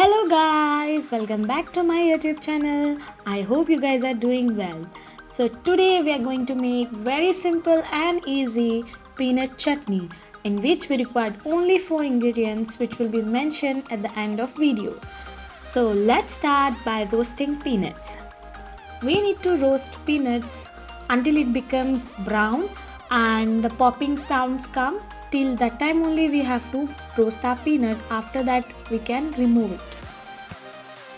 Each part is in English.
Hello guys, welcome back to my YouTube channel. I hope you guys are doing well. So today we are going to make very simple and easy peanut chutney in which we required only 4 ingredients which will be mentioned at the end of video. So let's start by roasting peanuts. We need to roast peanuts until it becomes brown and the popping sounds come. Till that time only we have to roast our peanut. After that we can remove it.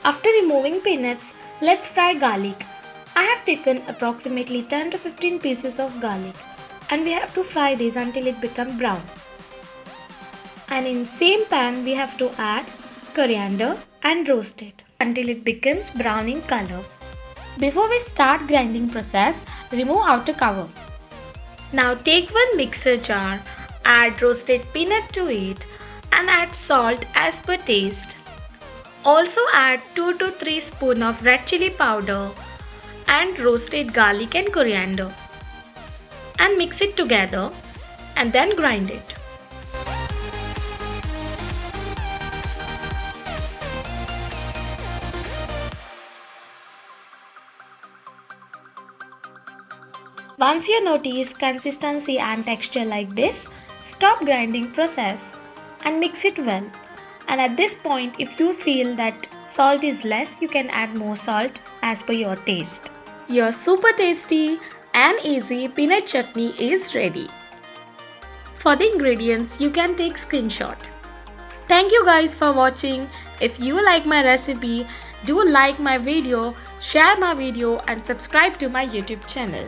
After removing peanuts, let's fry garlic. I have taken approximately 10 to 15 pieces of garlic and we have to fry these until it becomes brown. And in same pan we have to add coriander and roast it until it becomes brown in color. Before we start grinding process, remove outer cover. Now take one mixer jar, add roasted peanut to it and add salt as per taste. Also add 2 to 3 spoons of red chili powder and roasted garlic and coriander and mix it together and then grind it. Once you notice consistency and texture like this, stop grinding process and mix it well. And at this point, if you feel that salt is less, you can add more salt as per your taste. Your super tasty and easy peanut chutney is ready. For the ingredients, you can take screenshot. Thank you guys for watching. If you like my recipe, do like my video, share my video and subscribe to my YouTube channel.